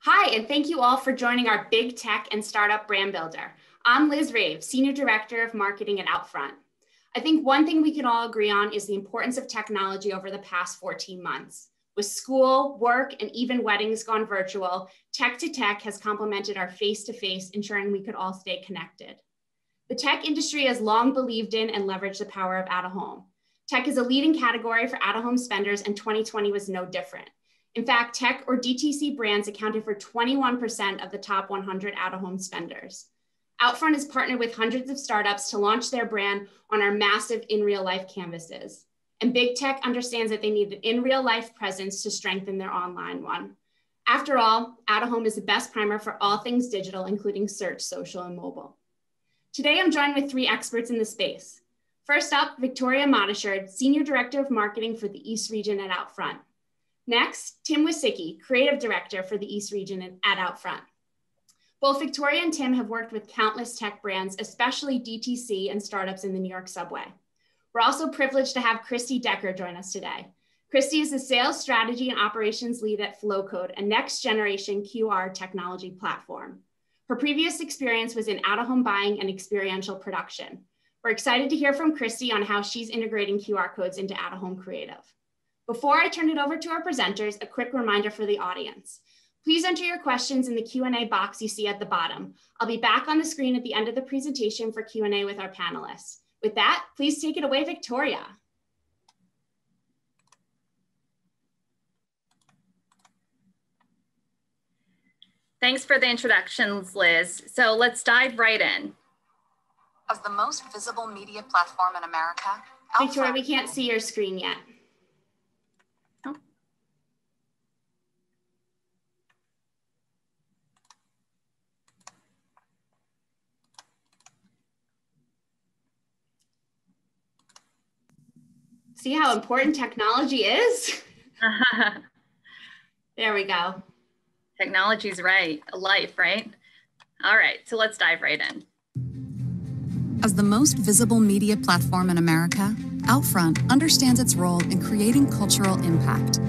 Hi, and thank you all for joining our Big Tech and Startup Brand Builder. I'm Liz Rave, Senior Director of Marketing at Outfront. I think one thing we can all agree on is the importance of technology over the past 14 months. With school, work, and even weddings gone virtual, tech to tech has complemented our face-to-face, ensuring we could all stay connected. The tech industry has long believed in and leveraged the power of out-of-home. Tech is a leading category for out-of-home spenders, and 2020 was no different. In fact, tech or DTC brands accounted for 21% of the top 100 out-of-home spenders. Outfront has partnered with hundreds of startups to launch their brand on our massive in real life canvases. And big tech understands that they need an in real life presence to strengthen their online one. After all, out-of-home is the best primer for all things digital, including search, social, and mobile. Today, I'm joined with three experts in the space. First up, Victoria Modishard, Senior Director of Marketing for the East Region at Outfront. Next, Tim Wysicki, Creative Director for the East Region at Outfront. Both Victoria and Tim have worked with countless tech brands, especially DTC and startups in the New York subway. We're also privileged to have Christy Decker join us today. Christy is the Sales Strategy and Operations Lead at Flowcode, a next generation QR technology platform. Her previous experience was in out-of-home buying and experiential production. We're excited to hear from Christy on how she's integrating QR codes into out-of-home creative. Before I turn it over to our presenters, a quick reminder for the audience. Please enter your questions in the Q&A box you see at the bottom. I'll be back on the screen at the end of the presentation for Q&A with our panelists. With that, please take it away, Victoria. Thanks for the introductions, Liz. So let's dive right in. As the most visible media platform in America, Victoria, we can't see your screen yet. Oh. See how important technology is? There we go. Technology's right, life, right? All right, so let's dive right in. As the most visible media platform in America, Outfront understands its role in creating cultural impact.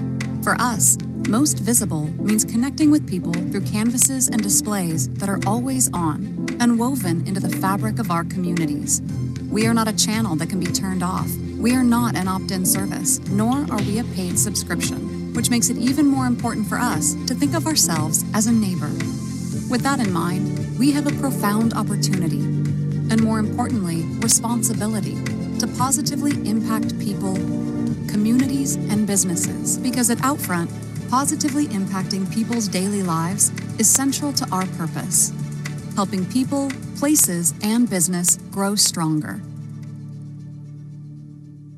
For us, most visible means connecting with people through canvases and displays that are always on and woven into the fabric of our communities. We are not a channel that can be turned off. We are not an opt-in service, nor are we a paid subscription, which makes it even more important for us to think of ourselves as a neighbor. With that in mind, we have a profound opportunity, and more importantly, responsibility to positively impact people, communities, and businesses. Because at Outfront, positively impacting people's daily lives is central to our purpose, helping people, places, and business grow stronger.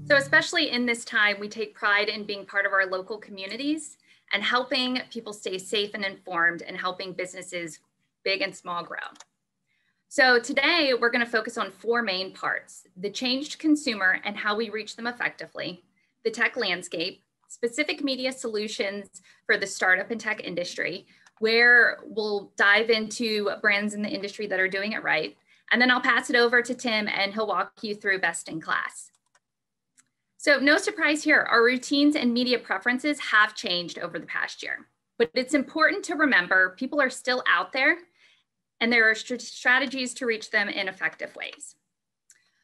So especially in this time, we take pride in being part of our local communities and helping people stay safe and informed and helping businesses big and small grow. So today we're going to focus on four main parts: the changed consumer and how we reach them effectively, the tech landscape, specific media solutions for the startup and tech industry, where we'll dive into brands in the industry that are doing it right. And then I'll pass it over to Tim and he'll walk you through best in class. So no surprise here, our routines and media preferences have changed over the past year, but it's important to remember people are still out there and there are strategies to reach them in effective ways.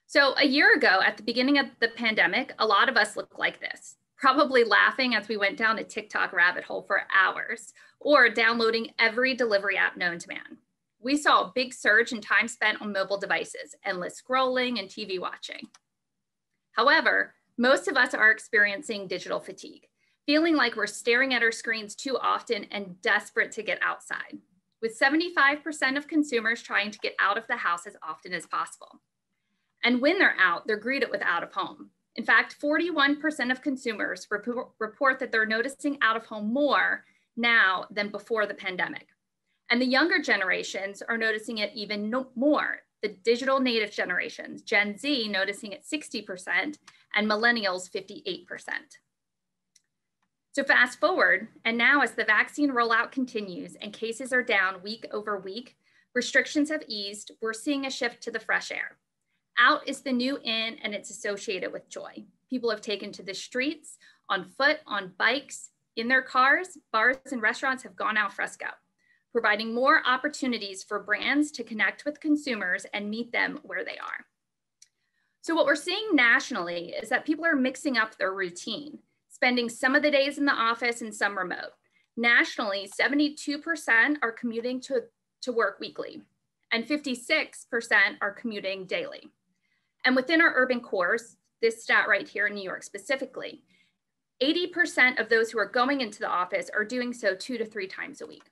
So a year ago, at the beginning of the pandemic, a lot of us looked like this, probably laughing as we went down a TikTok rabbit hole for hours or downloading every delivery app known to man. We saw a big surge in time spent on mobile devices, endless scrolling and TV watching. However, most of us are experiencing digital fatigue, feeling like we're staring at our screens too often and desperate to get outside, with 75% of consumers trying to get out of the house as often as possible. And when they're out, they're greeted with out of home. In fact, 41% of consumers report that they're noticing out of home more now than before the pandemic. And the younger generations are noticing it even more. The digital native generations, Gen Z, noticing it 60%, and millennials 58%. So fast forward, and now as the vaccine rollout continues and cases are down week over week, restrictions have eased, we're seeing a shift to the fresh air. Out is the new in, and it's associated with joy. People have taken to the streets, on foot, on bikes, in their cars. Bars and restaurants have gone al fresco. providing more opportunities for brands to connect with consumers and meet them where they are. So what we're seeing nationally is that people are mixing up their routine, spending some of the days in the office and some remote. Nationally, 72% are commuting to work weekly, and 56% are commuting daily. And within our urban cores, this stat right here in New York specifically, 80% of those who are going into the office are doing so 2 to 3 times a week.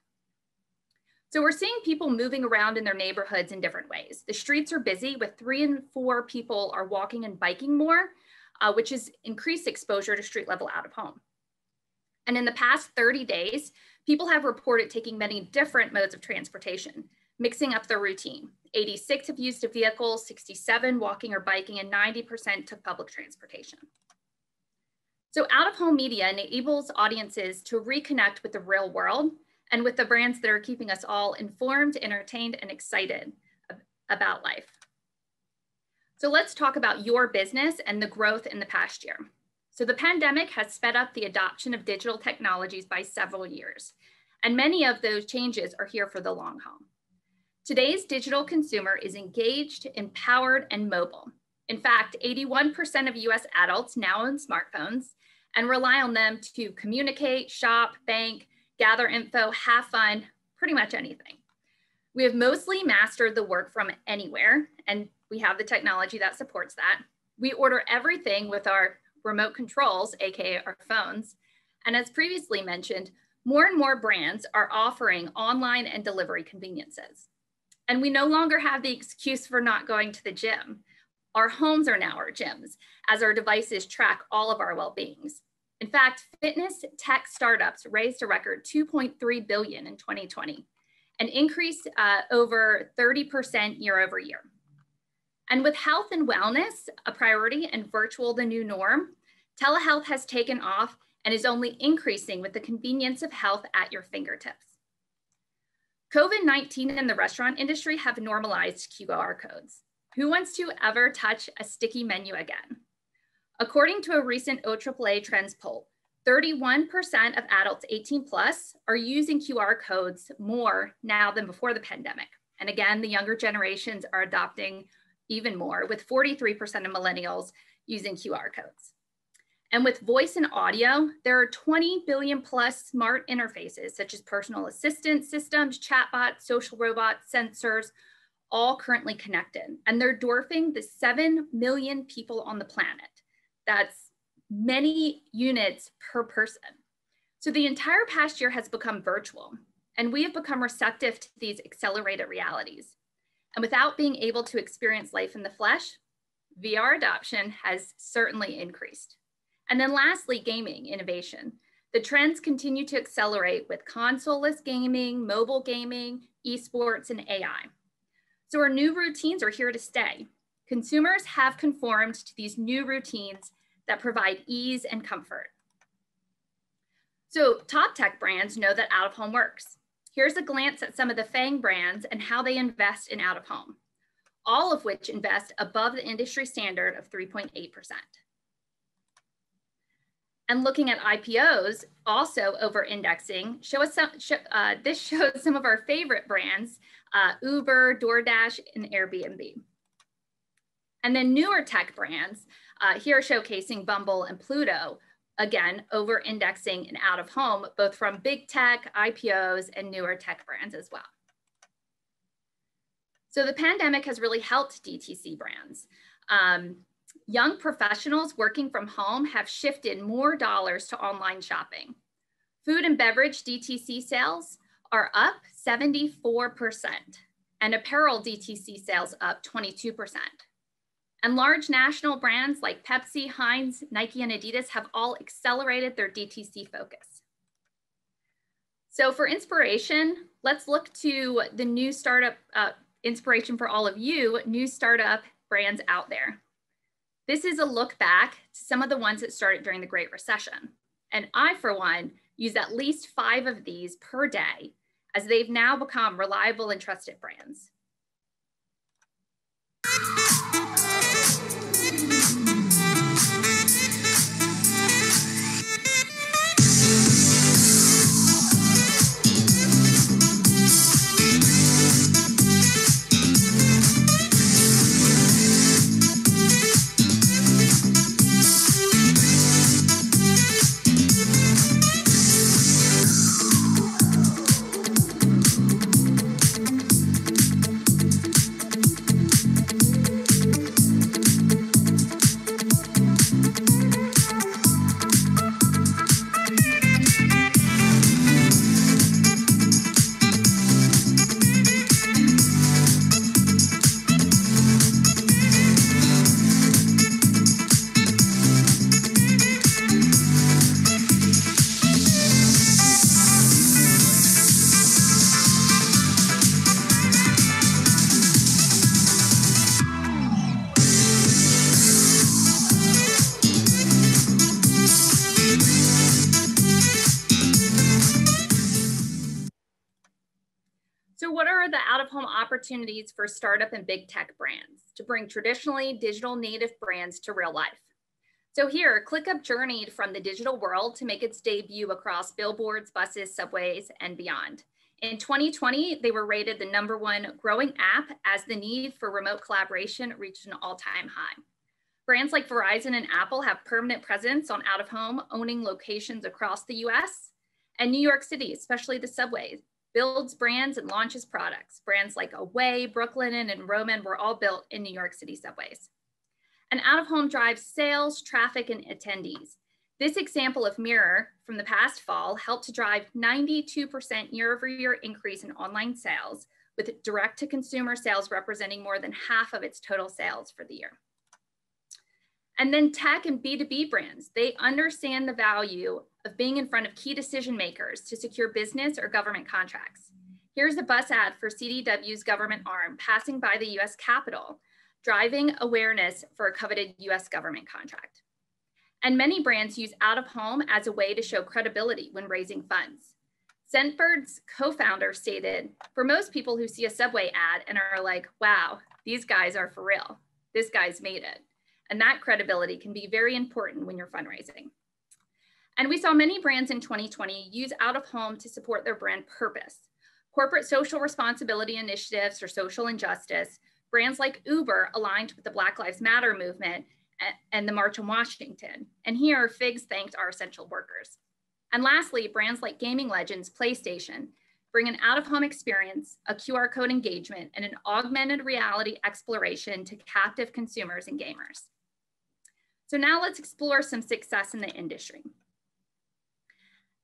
So we're seeing people moving around in their neighborhoods in different ways. The streets are busy with 3 in 4 people are walking and biking more, which is increased exposure to street level out of home. And in the past 30 days, people have reported taking many different modes of transportation, mixing up their routine. 86 have used a vehicle, 67 walking or biking, and 90% took public transportation. So out-of-home media enables audiences to reconnect with the real world and with the brands that are keeping us all informed, entertained, and excited about life. So let's talk about your business and the growth in the past year. So the pandemic has sped up the adoption of digital technologies by several years, and many of those changes are here for the long haul. Today's digital consumer is engaged, empowered, and mobile. In fact, 81% of US adults now own smartphones and rely on them to communicate, shop, bank, gather info, have fun, pretty much anything. We have mostly mastered the work from anywhere, and we have the technology that supports that. We order everything with our remote controls, AKA our phones. And as previously mentioned, more and more brands are offering online and delivery conveniences. And we no longer have the excuse for not going to the gym. Our homes are now our gyms, as our devices track all of our well-beings. In fact, fitness tech startups raised a record $2.3 billion in 2020, an increase over 30% year over year. And with health and wellness a priority and virtual the new norm, telehealth has taken off and is only increasing with the convenience of health at your fingertips. COVID-19 in the restaurant industry have normalized QR codes. Who wants to ever touch a sticky menu again? According to a recent OAAA Trends poll, 31% of adults 18 plus are using QR codes more now than before the pandemic. And again, the younger generations are adopting even more, with 43% of millennials using QR codes. And with voice and audio, there are 20 billion plus smart interfaces, such as personal assistant systems, chatbots, social robots, sensors, all currently connected. And they're dwarfing the 7 million people on the planet. That's many units per person. So the entire past year has become virtual, and we have become receptive to these accelerated realities. And without being able to experience life in the flesh, VR adoption has certainly increased. And then lastly, gaming innovation. The trends continue to accelerate with console-less gaming, mobile gaming, esports, and AI. So our new routines are here to stay. Consumers have conformed to these new routines that provide ease and comfort. So top tech brands know that out-of-home works. Here's a glance at some of the FANG brands and how they invest in out-of-home, all of which invest above the industry standard of 3.8%. And looking at IPOs, also over-indexing, this shows some of our favorite brands, Uber, DoorDash, and Airbnb. And then newer tech brands, here showcasing Bumble and Pluto, again, over-indexing and out of home, both from big tech, IPOs, and newer tech brands as well. So the pandemic has really helped DTC brands. Young professionals working from home have shifted more dollars to online shopping. Food and beverage DTC sales are up 74%, and apparel DTC sales up 22%. And large national brands like Pepsi, Heinz, Nike, and Adidas have all accelerated their DTC focus. So for inspiration, let's look to the new startup, inspiration for all of you, new startup brands out there. This is a look back to some of the ones that started during the Great Recession. And I, for one, use at least 5 of these per day, as they've now become reliable and trusted brands. So what are the out-of-home opportunities for startup and big tech brands to bring traditionally digital native brands to real life? So here, ClickUp journeyed from the digital world to make its debut across billboards, buses, subways, and beyond. In 2020, they were rated the #1 growing app as the need for remote collaboration reached an all-time high. Brands like Verizon and Apple have permanent presence on out-of-home, owning locations across the US. And New York City, especially the subways, builds brands and launches products. Brands like Away, Brooklinen, and Roman were all built in New York City subways. And out-of-home drives sales, traffic, and attendees. This example of Mirror from the past fall helped to drive 92% year-over-year increase in online sales, with direct-to-consumer sales representing more than half of its total sales for the year. And then tech and B2B brands, they understand the value of being in front of key decision makers to secure business or government contracts. Here's a bus ad for CDW's government arm passing by the US Capitol, driving awareness for a coveted US government contract. And many brands use out-of-home as a way to show credibility when raising funds. Scentbird's co-founder stated, for most people who see a subway ad and are like, wow, these guys are for real. This guy's made it. And that credibility can be very important when you're fundraising. And we saw many brands in 2020 use out-of-home to support their brand purpose. Corporate social responsibility initiatives or social injustice, brands like Uber aligned with the Black Lives Matter movement and the March on Washington. And here, Figs thanked our essential workers. And lastly, brands like gaming legends PlayStation bring an out-of-home experience, a QR code engagement, and an augmented reality exploration to captive consumers and gamers. So now let's explore some success in the industry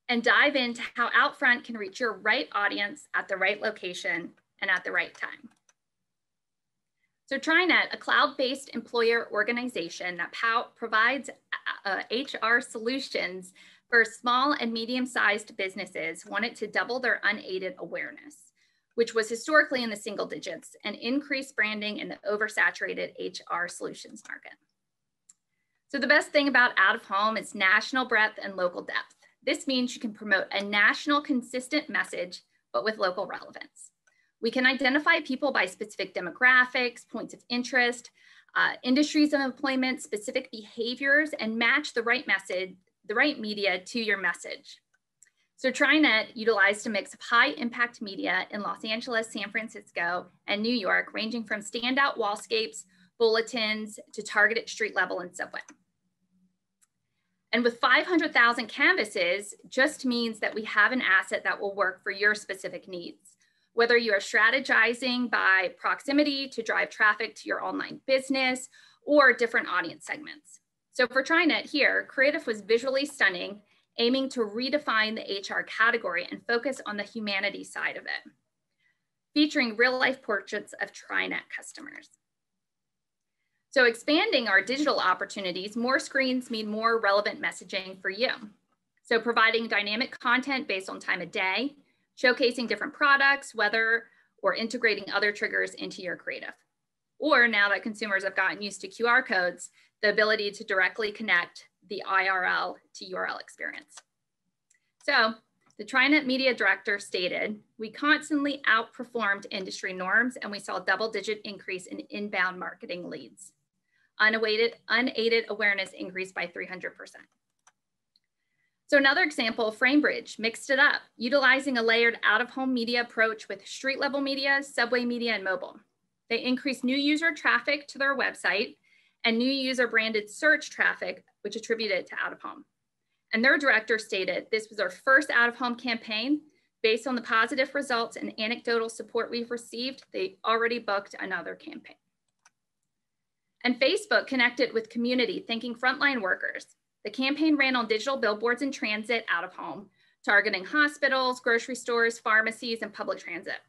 and dive into how Outfront can reach your right audience at the right location and at the right time. So TriNet, a cloud-based employer organization that provides HR solutions for small and medium-sized businesses, wanted to double their unaided awareness, which was historically in the single digits, and increase branding in the oversaturated HR solutions market. So the best thing about out-of-home is national breadth and local depth. This means you can promote a national consistent message, but with local relevance. We can identify people by specific demographics, points of interest, industries of employment, specific behaviors, and match the right message, the right media to your message. So TriNet utilized a mix of high impact media in Los Angeles, San Francisco, and New York, ranging from standout wallscapes, bulletins, to targeted street level and subway. And with 500,000 canvases, just means that we have an asset that will work for your specific needs. Whether you are strategizing by proximity to drive traffic to your online business or different audience segments. So for TriNet here, creative was visually stunning, aiming to redefine the HR category and focus on the humanity side of it, featuring real life portraits of TriNet customers. So expanding our digital opportunities, more screens mean more relevant messaging for you. So providing dynamic content based on time of day, showcasing different products, weather, or integrating other triggers into your creative. Or now that consumers have gotten used to QR codes, the ability to directly connect the IRL to URL experience. So the TriNet media director stated, we constantly outperformed industry norms and we saw a double-digit increase in inbound marketing leads. Unaided awareness increased by 300%. So another example, FrameBridge mixed it up, utilizing a layered out-of-home media approach with street level media, subway media, and mobile. They increased new user traffic to their website and new user branded search traffic, which attributed to out-of-home. And their director stated, this was our first out-of-home campaign. Based on the positive results and anecdotal support we've received, they already booked another campaign. And Facebook connected with community, thinking frontline workers. The campaign ran on digital billboards in transit out of home, targeting hospitals, grocery stores, pharmacies, and public transit.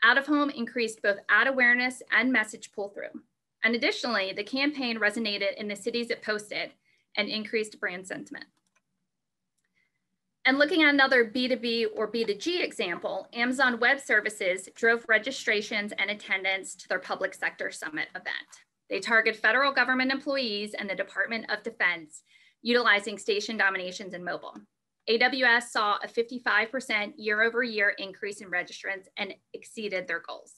Out of home increased both ad awareness and message pull through. And additionally, the campaign resonated in the cities it posted and increased brand sentiment. And looking at another B2B or B2G example, Amazon Web Services drove registrations and attendance to their public sector summit event. They target federal government employees and the Department of Defense, utilizing station dominations in mobile. AWS saw a 55% year-over-year increase in registrants and exceeded their goals.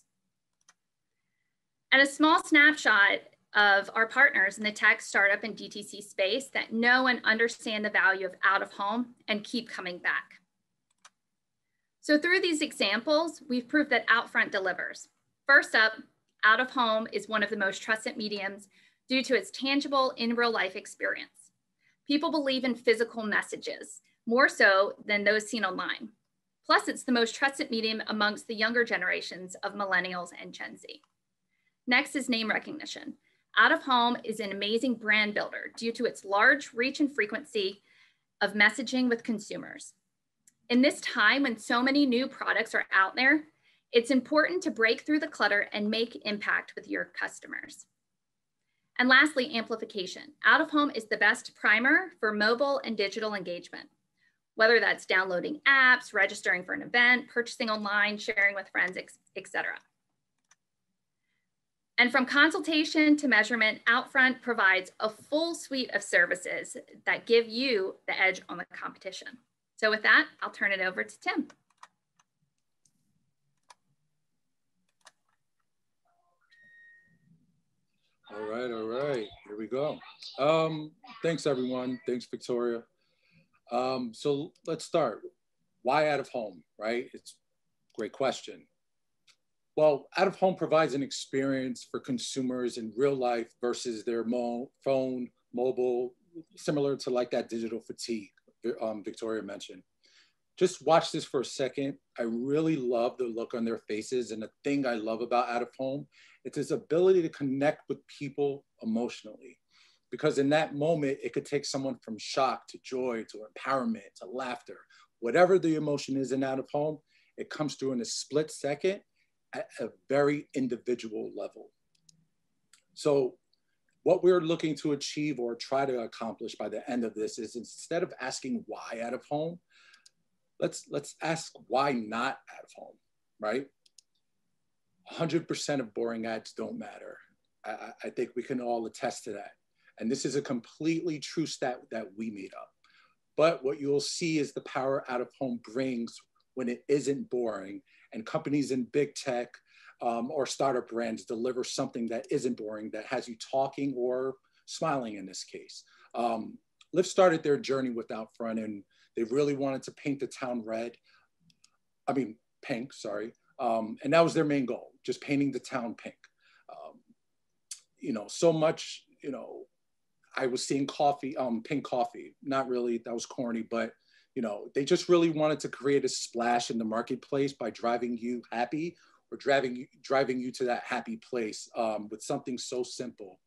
And a small snapshot of our partners in the tech, startup, and DTC space that know and understand the value of out-of-home and keep coming back. So through these examples, we've proved that Outfront delivers. First up, out-of-home is one of the most trusted mediums due to its tangible in real life experience. People believe in physical messages, more so than those seen online. Plus, it's the most trusted medium amongst the younger generations of millennials and Gen Z. Next is name recognition. Out-of-home is an amazing brand builder due to its large reach and frequency of messaging with consumers. In this time when so many new products are out there, it's important to break through the clutter and make impact with your customers. And lastly, amplification. Out-of-home is the best primer for mobile and digital engagement, whether that's downloading apps, registering for an event, purchasing online, sharing with friends, etc. And from consultation to measurement, Outfront provides a full suite of services that give you the edge on the competition. So with that, I'll turn it over to Tim. All right, here we go. Thanks everyone, thanks Victoria. So let's start. Why out of home, right? It's a great question. Well, out of home provides an experience for consumers in real life versus their phone, mobile, similar to like that digital fatigue Victoria mentioned. Just watch this for a second. I really love the look on their faces, and the thing I love about out of home, it's its ability to connect with people emotionally. Because in that moment, it could take someone from shock to joy, to empowerment, to laughter. Whatever the emotion is in out of home, it comes through in a split second at a very individual level. So what we're looking to achieve or try to accomplish by the end of this is, instead of asking why out of home, let's ask why not out of home, right? 100% of boring ads don't matter. I think we can all attest to that. And this is a completely true stat that we made up. But what you'll see is the power out of home brings when it isn't boring, and companies in big tech or startup brands deliver something that isn't boring, that has you talking or smiling in this case. Lyft started their journey with Outfront, and they really wanted to paint the town pink, sorry. And that was their main goal, just painting the town pink. So much, I was seeing pink coffee, not really, that was corny, but they just really wanted to create a splash in the marketplace by driving you happy, or driving you to that happy place with something so simple,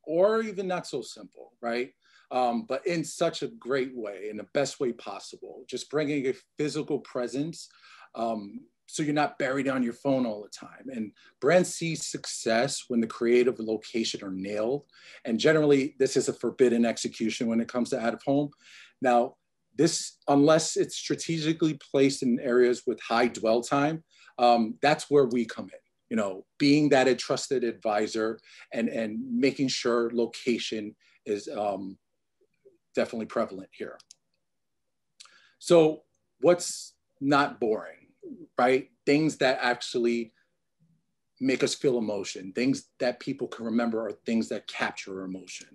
or even not so simple, right? But in such a great way, in the best way possible, just bringing a physical presence so you're not buried on your phone all the time. And brands see success when the creative and location are nailed. And generally, this is a forbidden execution when it comes to out of home. Now, this, unless it's strategically placed in areas with high dwell time, that's where we come in, being that a trusted advisor and making sure location is definitely prevalent here. So what's not boring, right? Things that actually make us feel emotion, things that people can remember, are things that capture emotion.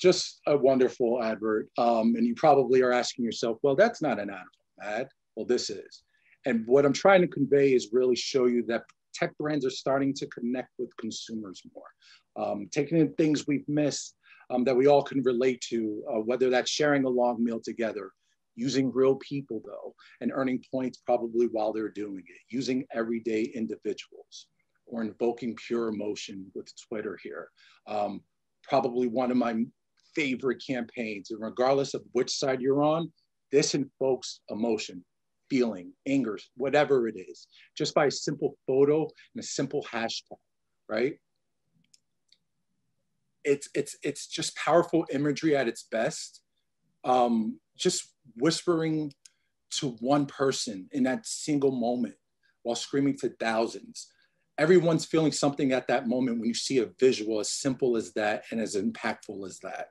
just a wonderful advert. And you probably are asking yourself, well, that's not an ad. Well, this is. And what I'm trying to convey is really show you that tech brands are starting to connect with consumers more, taking in things we've missed that we all can relate to, whether that's sharing a long meal together, using real people though, and earning points probably while they're doing it, using everyday individuals, or invoking pure emotion with Twitter here. Probably one of my favorite campaigns, and regardless of which side you're on, this invokes emotion, feeling, anger, whatever it is, just by a simple photo and a simple hashtag, right? It's just powerful imagery at its best. Just whispering to one person in that single moment while screaming to thousands. Everyone's feeling something at that moment when you see a visual as simple as that and as impactful as that.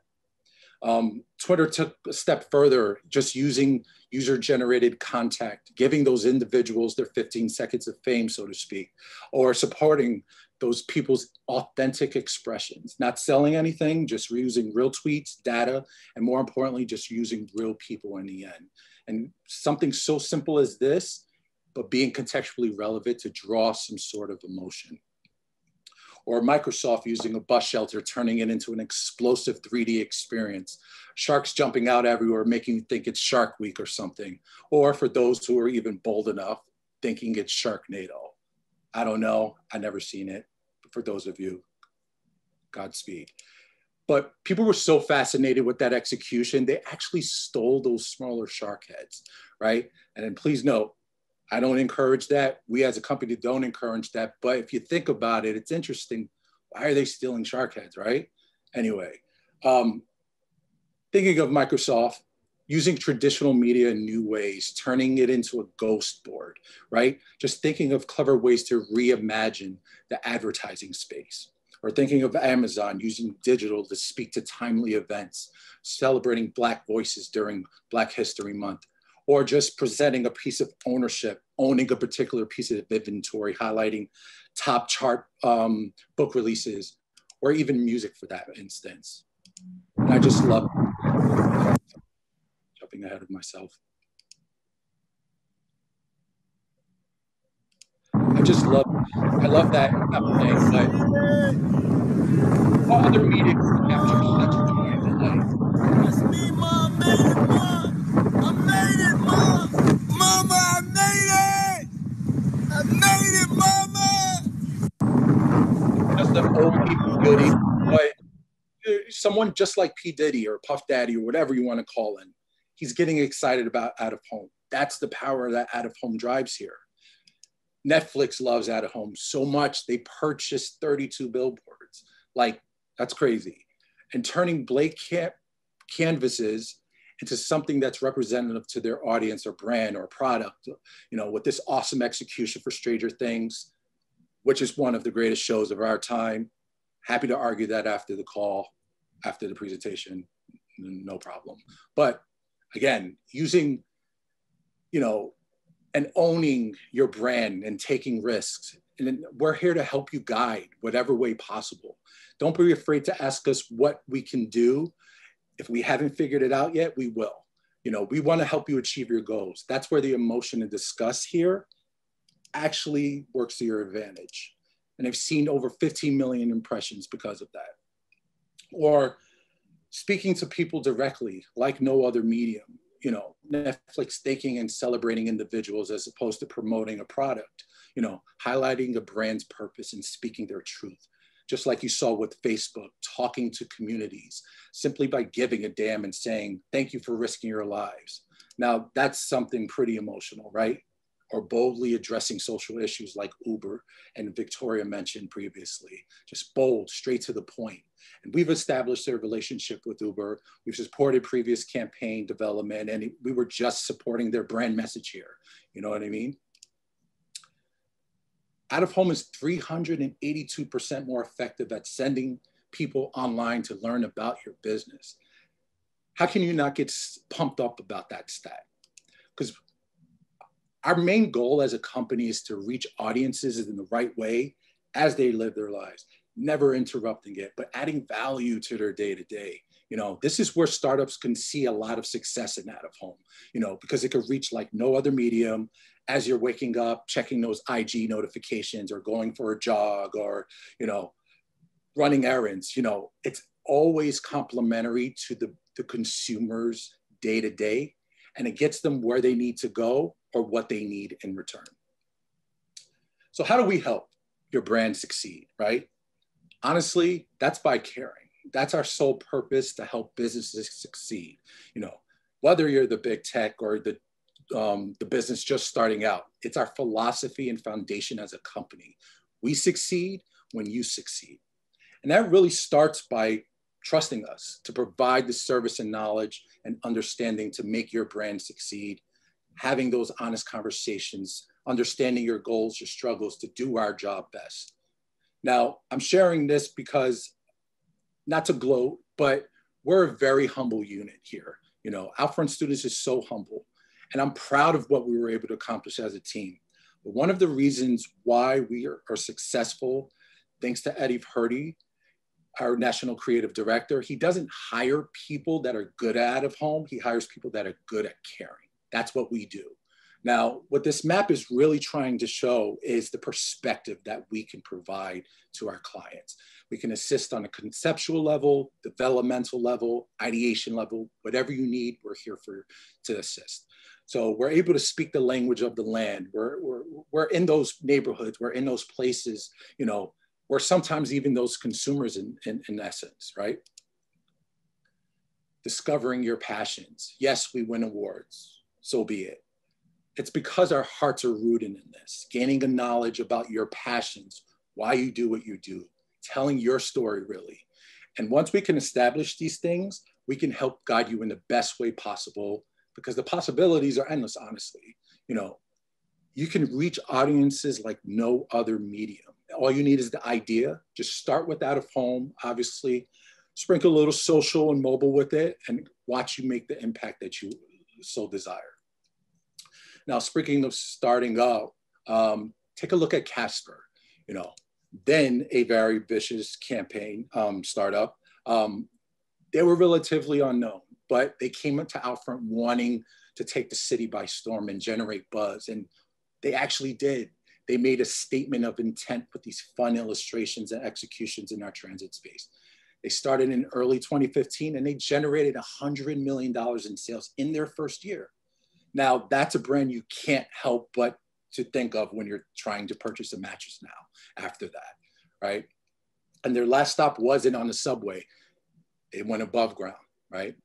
Twitter took a step further, just using user-generated content, giving those individuals their 15 seconds of fame, so to speak, or supporting those people's authentic expressions, not selling anything, just using real tweets, data, and more importantly, just using real people in the end. And something so simple as this, but being contextually relevant to draw some sort of emotion. Or Microsoft using a bus shelter, turning it into an explosive 3D experience. Sharks jumping out everywhere, making you think it's Shark Week or something. Or for those who are even bold enough, thinking it's Sharknado. I don't know, I've never seen it. But for those of you, Godspeed. But people were so fascinated with that execution, they actually stole those smaller shark heads, right? And then please note, I don't encourage that. We as a company don't encourage that. But if you think about it, it's interesting. Why are they stealing shark heads, right? Anyway, thinking of Microsoft, using traditional media in new ways, turning it into a ghost board, right? Just thinking of clever ways to reimagine the advertising space. Or thinking of Amazon using digital to speak to timely events, celebrating Black voices during Black History Month, or just presenting a piece of ownership, owning a particular piece of inventory, highlighting top chart book releases, or even music for that instance. And I just love, jumping ahead of myself. I love that thing, but what other media can capture such joy and delight? That's me, Mom, made it, Mom. I made it, Mom. Mama, I made it. I made it, Mama. Just an old people goodie, but someone just like P. Diddy or Puff Daddy or whatever you want to call him, he's getting excited about out of home. That's the power that out of home drives here. Netflix loves out of home so much, they purchased 32 billboards. Like, that's crazy. And turning blank canvases into something that's representative to their audience or brand or product, you know, with this awesome execution for Stranger Things, which is one of the greatest shows of our time. Happy to argue that after the call, after the presentation, no problem. But again, using, you know, and owning your brand and taking risks. And then we're here to help you guide whatever way possible. Don't be afraid to ask us what we can do. If we haven't figured it out yet, we will. You know, we want to help you achieve your goals. That's where the emotion and discuss here actually works to your advantage. And I've seen over 15 million impressions because of that. Or speaking to people directly, like no other medium. You know, Netflix thanking and celebrating individuals as opposed to promoting a product, you know, highlighting a brand's purpose and speaking their truth. Just like you saw with Facebook, talking to communities simply by giving a damn and saying, thank you for risking your lives. Now that's something pretty emotional, right? Or boldly addressing social issues like Uber and Victoria mentioned previously, just bold, straight to the point. And we've established a relationship with Uber. We've supported previous campaign development, and we were just supporting their brand message here. You know what I mean? Out of home is 382% more effective at sending people online to learn about your business. How can you not get pumped up about that stat? Because our main goal as a company is to reach audiences in the right way as they live their lives, never interrupting it, but adding value to their day-to-day, You know, this is where startups can see a lot of success in out of home, you know, because it could reach like no other medium as you're waking up, checking those IG notifications or going for a jog or, you know, running errands. You know, it's always complementary to the consumer's day to day, and it gets them where they need to go or what they need in return. So how do we help your brand succeed, right? Honestly, that's by caring. That's our sole purpose, to help businesses succeed. You know, whether you're the big tech or the business just starting out, it's our philosophy and foundation as a company. We succeed when you succeed. And that really starts by trusting us to provide the service and knowledge and understanding to make your brand succeed, having those honest conversations, understanding your goals, your struggles, to do our job best. Now, I'm sharing this because, not to gloat, but we're a very humble unit here. You know, Outfront Students is so humble, and I'm proud of what we were able to accomplish as a team. But one of the reasons why we are successful, thanks to Eddie Purdy, our National Creative Director, he doesn't hire people that are good at out of home. He hires people that are good at caring. That's what we do. Now, what this map is really trying to show is the perspective that we can provide to our clients. We can assist on a conceptual level, developmental level, ideation level, whatever you need, we're here to assist. So we're able to speak the language of the land. We're in those neighborhoods, we're in those places, you know, we're sometimes even those consumers in essence, right? Discovering your passions. Yes, we win awards, so be it. It's because our hearts are rooted in this, gaining a knowledge about your passions, why you do what you do, telling your story really. And once we can establish these things, we can help guide you in the best way possible, because the possibilities are endless, honestly. You know, you can reach audiences like no other medium. All you need is the idea. Just start with out of home, obviously, sprinkle a little social and mobile with it, and watch you make the impact that you so desire. Now, speaking of starting up, take a look at Casper, you know, then a very vicious campaign startup. They were relatively unknown, but they came into Outfront wanting to take the city by storm and generate buzz, and they actually did. They made a statement of intent with these fun illustrations and executions in our transit space. They started in early 2015 and they generated $100 million in sales in their first year. Now, that's a brand you can't help but to think of when you're trying to purchase a mattress now after that, right? And their last stop wasn't on the subway. It went above ground, right?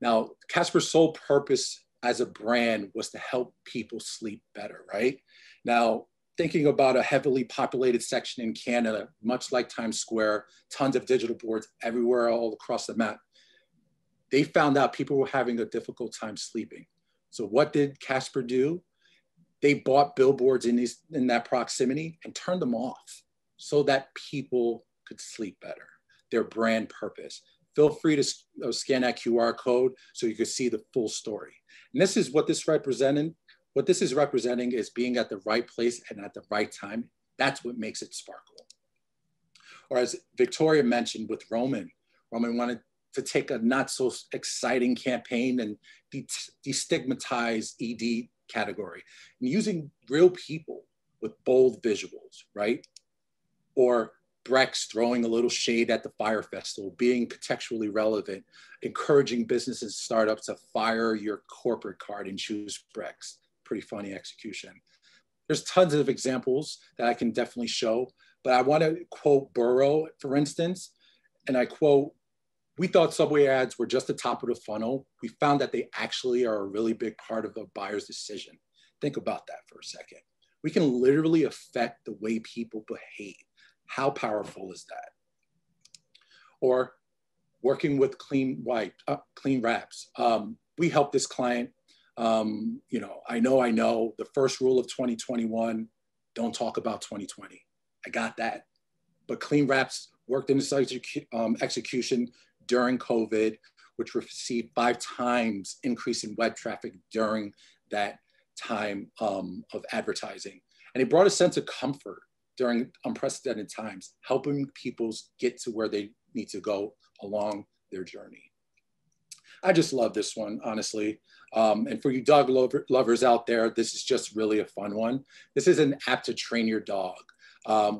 Now, Casper's sole purpose as a brand was to help people sleep better, right? Now, thinking about a heavily populated section in Canada, much like Times Square, tons of digital boards everywhere all across the map, they found out people were having a difficult time sleeping. So what did Casper do? They bought billboards in that proximity and turned them off so that people could sleep better. Their brand purpose. Feel free to scan that QR code so you can see the full story. And this is what this representing. What this is representing is being at the right place and at the right time. That's what makes it sparkle. Or as Victoria mentioned with Roman wanted to take a not so exciting campaign and destigmatize ED category and using real people with bold visuals, right? Or Brex throwing a little shade at the Fire Festival, being contextually relevant, encouraging businesses and startups to fire your corporate card and choose Brex. Pretty funny execution. There's tons of examples that I can definitely show, but I want to quote Burrow, for instance, and I quote, "We thought subway ads were just the top of the funnel. We found that they actually are a really big part of a buyer's decision." Think about that for a second. We can literally affect the way people behave. How powerful is that? Or working with Clean Wraps. We helped this client. You know, I know the first rule of 2021, don't talk about 2020. I got that. But Clean Wraps worked in this execution during COVID, which received 5 times increase in web traffic during that time of advertising. And it brought a sense of comfort during unprecedented times, helping people get to where they need to go along their journey. I just love this one, honestly. And for you dog lovers out there, this is just really a fun one. This is an app to train your dog.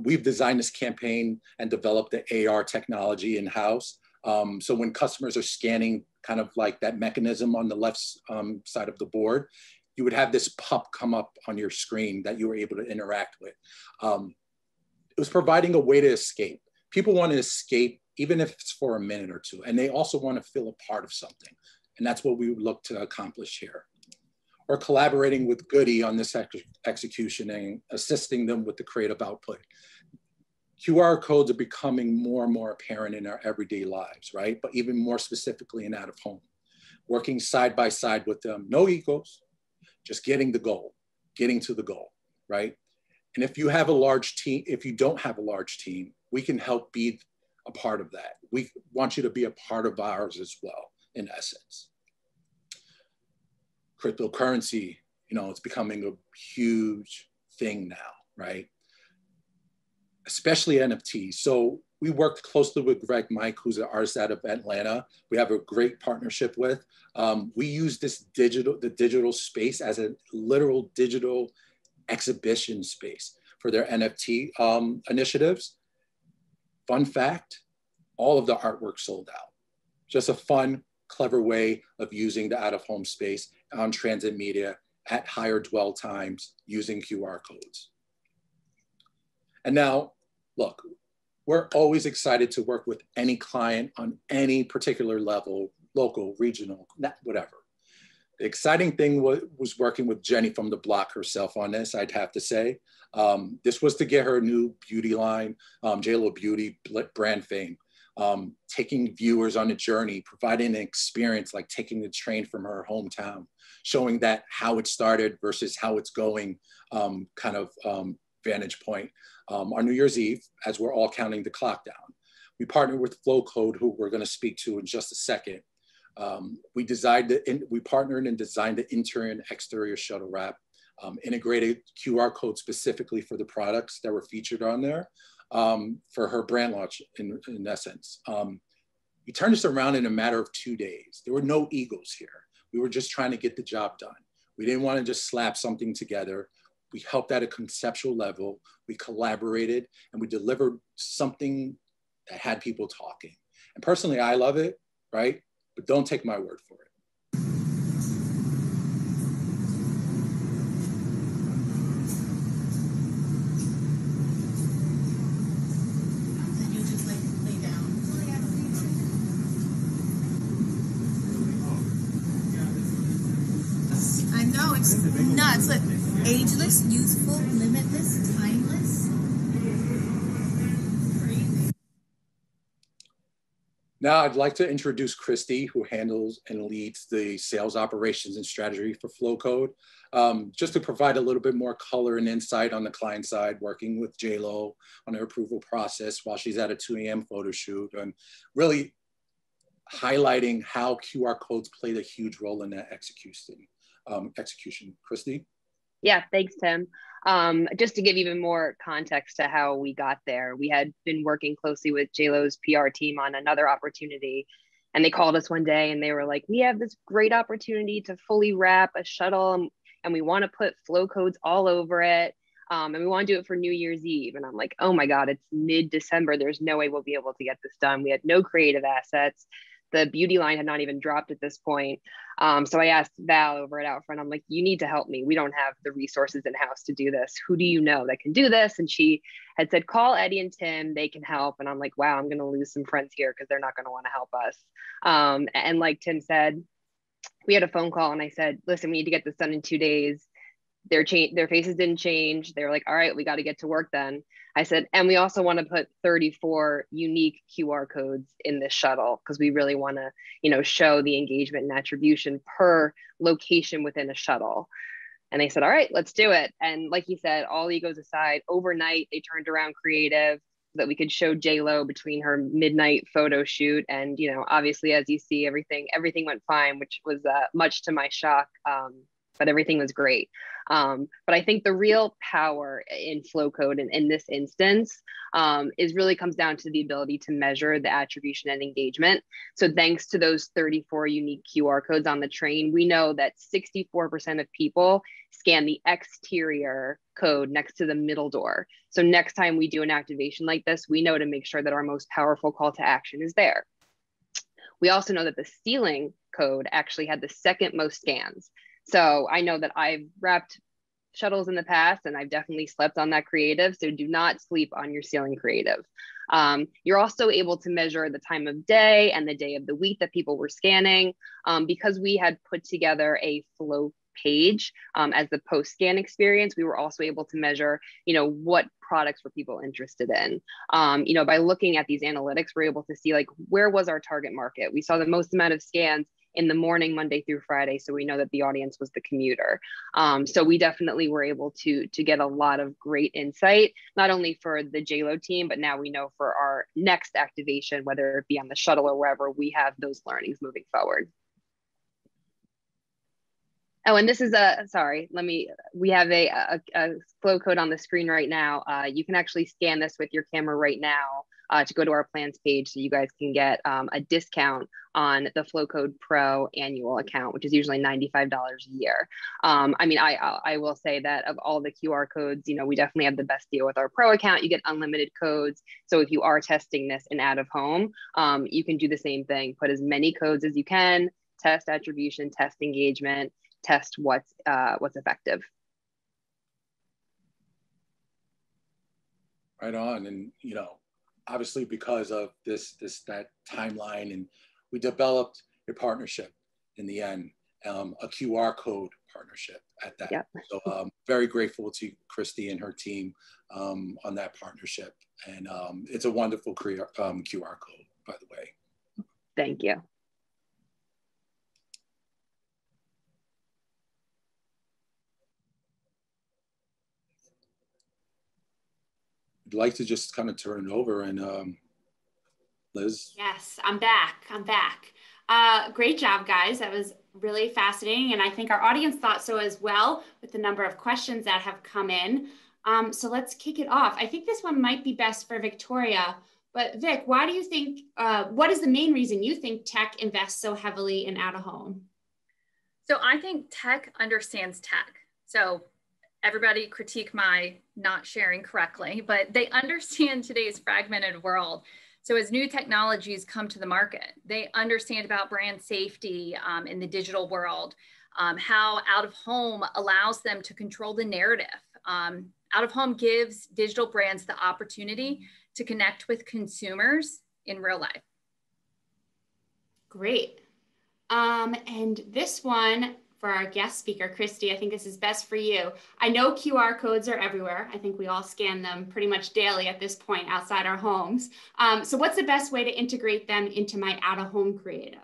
We've designed this campaign and developed the AR technology in-house. So when customers are scanning kind of like that mechanism on the left side of the board, you would have this pup come up on your screen that you were able to interact with. It was providing a way to escape. People want to escape, even if it's for a minute or two, and they also want to feel a part of something. And that's what we would look to accomplish here. Or collaborating with Goody on this execution and assisting them with the creative output. QR codes are becoming more and more apparent in our everyday lives, right? But even more specifically in out of home. Working side by side with them, no egos, just getting the goal, getting to the goal, right? And if you have a large team, if you don't have a large team, we can help be a part of that. We want you to be a part of ours as well, in essence. Cryptocurrency, you know, it's becoming a huge thing now, right? Especially NFTs. So we worked closely with Greg Mike, who's an artist out of Atlanta. We have a great partnership with. We use this the digital space as a literal digital exhibition space for their NFT initiatives. Fun fact, all of the artwork sold out. Just a fun, clever way of using the out-of-home space on transit media at higher dwell times using QR codes. And now, look, we're always excited to work with any client on any particular level, local, regional, whatever. The exciting thing was working with Jenny from the block herself on this, I'd have to say. This was to get her new beauty line, JLo Beauty brand fame, taking viewers on a journey, providing an experience like taking the train from her hometown, showing that how it started versus how it's going kind of vantage point. On New Year's Eve, as we're all counting the clock down. We partnered with Flow Code, who we're gonna speak to in just a second. We partnered and designed the interior and exterior shuttle wrap, integrated QR code specifically for the products that were featured on there for her brand launch in essence. We turned this around in a matter of 2 days. There were no egos here. We were just trying to get the job done. We didn't want to just slap something together. We helped at a conceptual level. We collaborated and we delivered something that had people talking. And personally, I love it, right? But don't take my word for it. I know, it's nuts. Look, ageless, youthful, limitless, timeless. Now I'd like to introduce Christy, who handles and leads the sales operations and strategy for Flow Code, just to provide a little bit more color and insight on the client side, working with JLo on her approval process while she's at a 2 a.m. photo shoot, and really highlighting how QR codes played a huge role in that execution. Christy? Yeah, thanks, Tim. Just to give even more context to how we got there, we had been working closely with JLo's PR team on another opportunity, and they called us one day and they were like, we have this great opportunity to fully wrap a shuttle and we want to put flow codes all over it. And we want to do it for New Year's Eve. And I'm like, oh my God, it's mid-December. There's no way we'll be able to get this done. We had no creative assets. The beauty line had not even dropped at this point. So I asked Val over at Outfront, I'm like, you need to help me. We don't have the resources in-house to do this. Who do you know that can do this? And she had said, call Eddie and Tim, they can help. And I'm like, wow, I'm gonna lose some friends here because they're not gonna wanna help us. And like Tim said, we had a phone call and I said, listen, we need to get this done in 2 days. Their faces didn't change. They were like, all right, we got to get to work then. I said, and we also want to put 34 unique QR codes in this shuttle because we really want to, you know, show the engagement and attribution per location within a shuttle. And they said, all right, let's do it. And like he said, all egos aside, overnight, they turned around creative so that we could show JLo between her midnight photo shoot. And, you know, obviously, as you see, everything went fine, which was much to my shock. but everything was great. But I think the real power in flow code in this instance is really comes down to the ability to measure the attribution and engagement. So thanks to those 34 unique QR codes on the train, we know that 64% of people scan the exterior code next to the middle door. So next time we do an activation like this, we know to make sure that our most powerful call to action is there. We also know that the ceiling code actually had the second most scans. So I know that I've wrapped shuttles in the past, and I've definitely slept on that creative. So do not sleep on your ceiling creative. You're also able to measure the time of day and the day of the week that people were scanning. Because we had put together a flow page as the post-scan experience, we were also able to measure, what products were people interested in. By looking at these analytics, we're able to see like, where was our target market? We saw the most amount of scans in the morning, Monday through Friday. So we know that the audience was the commuter. So we definitely were able to get a lot of great insight, not only for the JLo team, but now we know for our next activation, whether it be on the shuttle or wherever, we have those learnings moving forward. Oh, and this is we have a flow code on the screen right now. You can actually scan this with your camera right now to go to our plans page so you guys can get a discount on the Flow Code Pro annual account, which is usually $95 a year. I will say that of all the QR codes, we definitely have the best deal with our Pro account. You get unlimited codes. So if you are testing this in out of home, you can do the same thing, put as many codes as you can, test attribution, test engagement, test what's effective. Right on. And, obviously because of that timeline, and we developed a partnership in the end, a QR code partnership at that. Yep. So very grateful to Christy and her team on that partnership. And it's a wonderful QR code, by the way. Thank you. I'd like to just kind of turn it over, and Liz. Yes, I'm back. Great job, guys. That was really fascinating. And I think our audience thought so as well with the number of questions that have come in. So let's kick it off. I think this one might be best for Victoria, but Vic, why do you think, what is the main reason you think tech invests so heavily in out of home? So I think tech understands tech. So everybody critique my not sharing correctly, but they understand today's fragmented world. So as new technologies come to the market, they understand about brand safety in the digital world, how out of home allows them to control the narrative. Out of home gives digital brands the opportunity to connect with consumers in real life. Great. And this one, for our guest speaker, Christy, I think this is best for you. I know QR codes are everywhere. I think we all scan them pretty much daily at this point outside our homes. So what's the best way to integrate them into my out-of-home creative?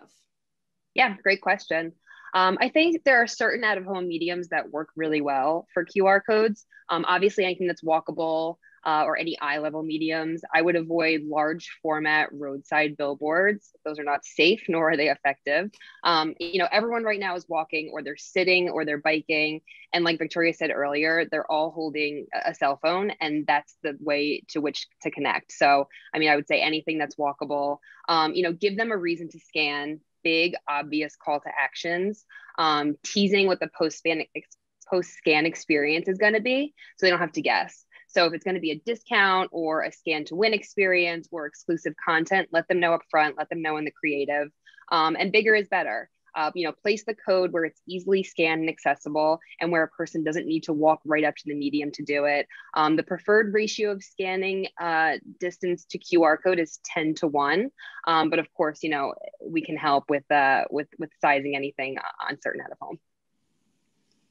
Yeah, great question. I think there are certain out-of-home mediums that work really well for QR codes. Obviously, anything that's walkable or any eye-level mediums. I would avoid large format roadside billboards. Those are not safe, nor are they effective. Everyone right now is walking, or they're sitting, or they're biking. And like Victoria said earlier, they're all holding a cell phone, and that's the way to which to connect. So, I would say anything that's walkable, give them a reason to scan, big, obvious call to actions, teasing what the post-scan experience is going to be, so they don't have to guess. So if it's going to be a discount or a scan to win experience or exclusive content, let them know up front, let them know in the creative, and bigger is better. Place the code where it's easily scanned and accessible, and where a person doesn't need to walk right up to the medium to do it. The preferred ratio of scanning distance to QR code is 10:1. But of course, we can help with sizing anything on certain out of home.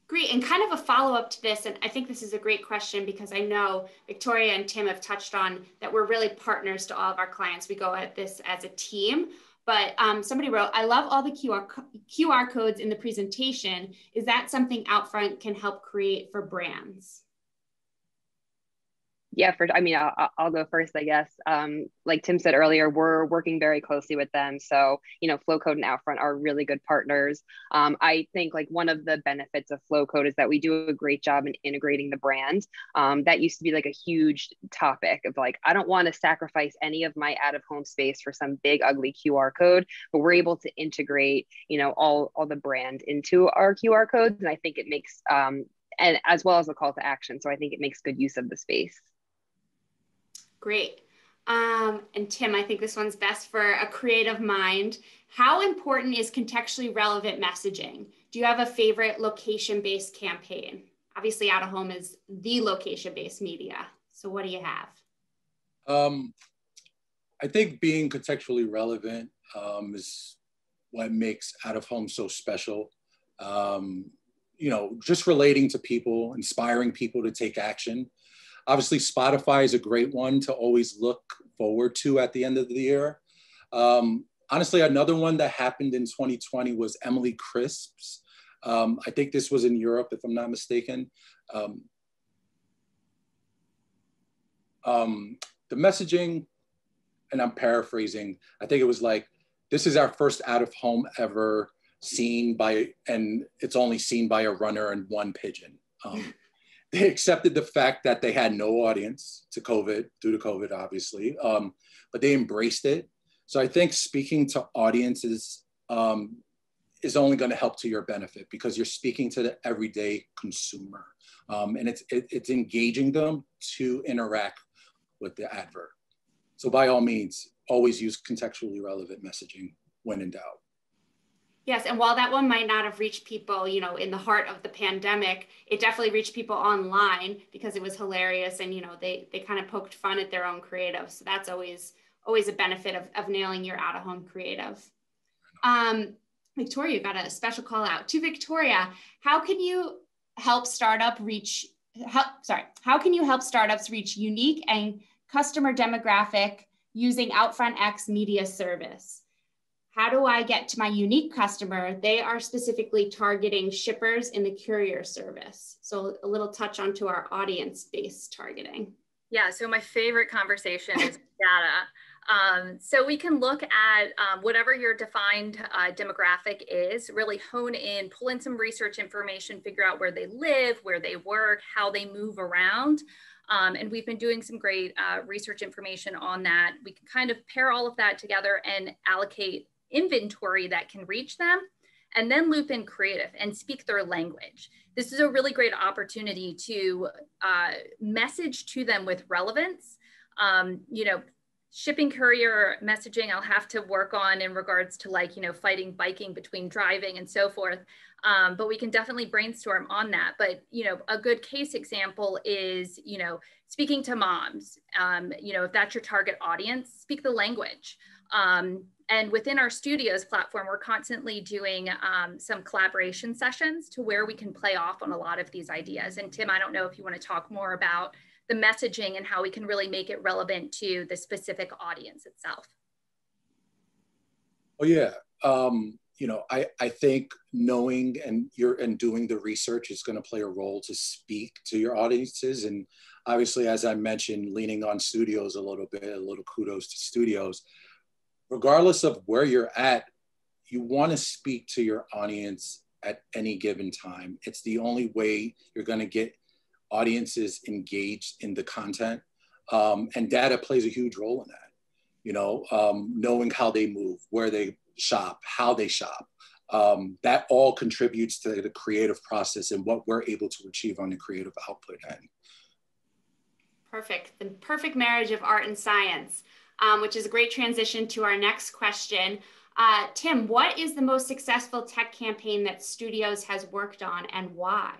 Great, and kind of a follow-up to this, and I think this is a great question because I know Victoria and Tim have touched on that we're really partners to all of our clients. We go at this as a team, but somebody wrote, I love all the QR codes in the presentation. Is that something Outfront can help create for brands? Yeah, I mean, I'll go first, I guess. Like Tim said earlier, we're working very closely with them. So, Flow Code and Outfront are really good partners. I think like one of the benefits of Flow Code is that we do a great job in integrating the brand. That used to be like a huge topic of like, I don't want to sacrifice any of my out of home space for some big ugly QR code, but we're able to integrate, all the brand into our QR codes. And I think it makes, and as well as a call to action. So I think it makes good use of the space. Great. And Tim, I think this one's best for a creative mind. How important is contextually relevant messaging? Do you have a favorite location-based campaign? Obviously, out of home is the location-based media. So what do you have? I think being contextually relevant is what makes out of home so special. Just relating to people, inspiring people to take action. Obviously, Spotify is a great one to always look forward to at the end of the year. Honestly, another one that happened in 2020 was Emily Crisp's. I think this was in Europe, if I'm not mistaken. The messaging, and I'm paraphrasing, I think it was like, this is our first out of home ever seen by, and it's only seen by a runner and one pigeon. They accepted the fact that they had no audience due to COVID, obviously, but they embraced it. So I think speaking to audiences is only going to help to your benefit because you're speaking to the everyday consumer, and it's engaging them to interact with the advert. So by all means, always use contextually relevant messaging when in doubt. Yes, and while that one might not have reached people, in the heart of the pandemic, it definitely reached people online because it was hilarious and, they kind of poked fun at their own creative. So that's always a benefit of nailing your out-of-home creative. Victoria, you got a special call out. To Victoria, how can you help startups reach unique and customer demographic using Outfront X media service? How do I get to my unique customer? They are specifically targeting shippers in the courier service. So a little touch onto our audience-based targeting. Yeah, so my favorite conversation is data. So we can look at whatever your defined demographic is, really hone in, pull in some research information, figure out where they live, where they work, how they move around. And we've been doing some great research information on that. We can kind of pair all of that together and allocate inventory that can reach them, and then loop in creative and speak their language. This is a really great opportunity to message to them with relevance. Shipping courier messaging, I'll have to work on in regards to fighting biking between driving and so forth. But we can definitely brainstorm on that. But, a good case example is, speaking to moms, if that's your target audience, speak the language. And within our studios platform, we're constantly doing some collaboration sessions to where we can play off on a lot of these ideas. And Tim, I don't know if you want to talk more about the messaging and how we can really make it relevant to the specific audience itself. Oh yeah, I think knowing and doing the research is going to play a role to speak to your audiences. And obviously, as I mentioned, leaning on studios a little bit, a little kudos to studios. Regardless of where you're at, you want to speak to your audience at any given time. It's the only way you're going to get audiences engaged in the content. And data plays a huge role in that. Knowing how they move, where they shop, how they shop. That all contributes to the creative process and what we're able to achieve on the creative output end. Perfect. The perfect marriage of art and science. Which is a great transition to our next question. Tim, what is the most successful tech campaign that Studios has worked on and why?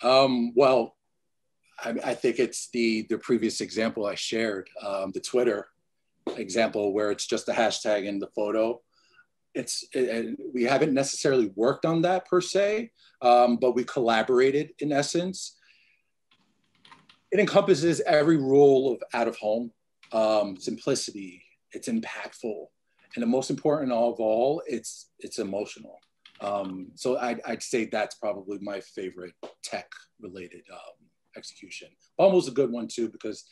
Well, I think it's the previous example I shared, the Twitter example where it's just a hashtag in the photo. We haven't necessarily worked on that per se, but we collaborated in essence. It encompasses every rule of out of home, simplicity, it's impactful, and the most important of all, it's emotional. So I'd say that's probably my favorite tech related execution. Bumble's a good one too, because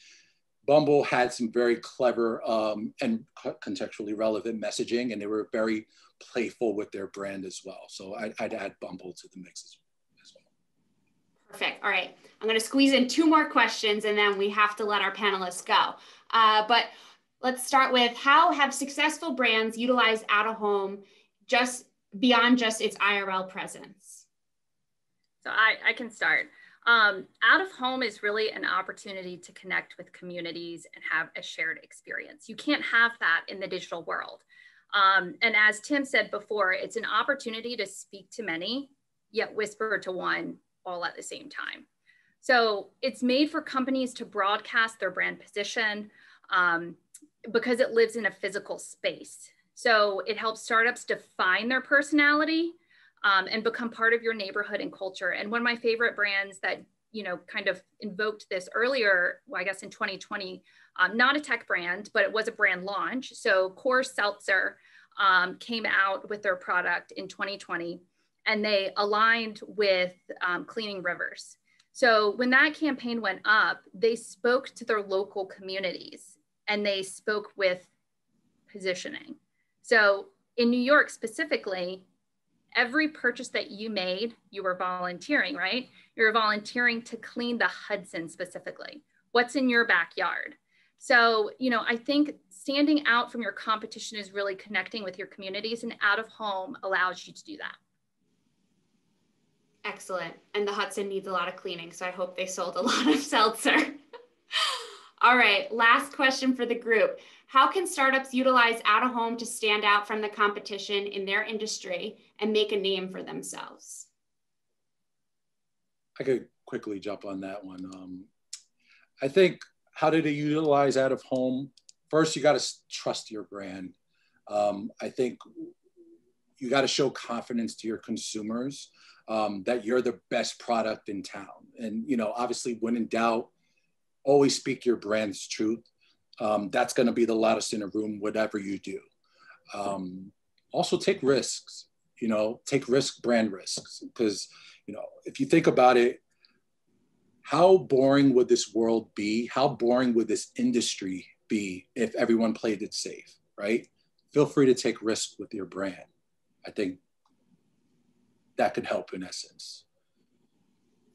Bumble had some very clever and contextually relevant messaging, and they were very playful with their brand as well. So I'd add Bumble to the mix as well. Perfect. All right. I'm going to squeeze in 2 more questions and then we have to let our panelists go. But let's start with, how have successful brands utilized out-of-home just beyond just its IRL presence? So I can start. Out of home is really an opportunity to connect with communities and have a shared experience. You can't have that in the digital world. And as Tim said before, it's an opportunity to speak to many, yet whisper to one all at the same time. So it's made for companies to broadcast their brand position because it lives in a physical space. So it helps startups define their personality and become part of your neighborhood and culture. And one of my favorite brands that, you know, kind of invoked this earlier, well, I guess in 2020, not a tech brand, but it was a brand launch. So Core Seltzer came out with their product in 2020, and they aligned with cleaning rivers. So when that campaign went up, they spoke to their local communities and they spoke with positioning. So in New York specifically, every purchase that you made, you were volunteering, right? You were volunteering to clean the Hudson specifically. What's in your backyard? So, you know, I think standing out from your competition is really connecting with your communities, and out of home allows you to do that. Excellent. And the Hudson needs a lot of cleaning, so I hope they sold a lot of seltzer. All right, last question for the group. How can startups utilize out-of-home to stand out from the competition in their industry and make a name for themselves? I could quickly jump on that one. I think, how do they utilize out-of-home? First, you got to trust your brand. I think you got to show confidence to your consumers that you're the best product in town. And, you know, obviously when in doubt, always speak your brand's truth. That's going to be the loudest in a room, whatever you do. Also take risks, you know, brand risks. Because, you know, if you think about it, how boring would this world be? How boring would this industry be if everyone played it safe, right? Feel free to take risks with your brand. I think that could help in essence.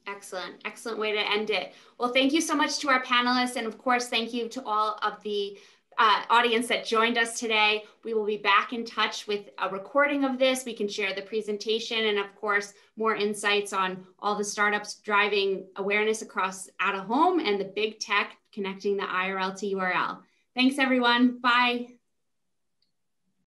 Excellent. Excellent way to end it. Well, thank you so much to our panelists. And of course, thank you to all of the audience that joined us today. We will be back in touch with a recording of this. We can share the presentation and of course, more insights on all the startups driving awareness across out of home and the big tech connecting the IRL to URL. Thanks everyone. Bye.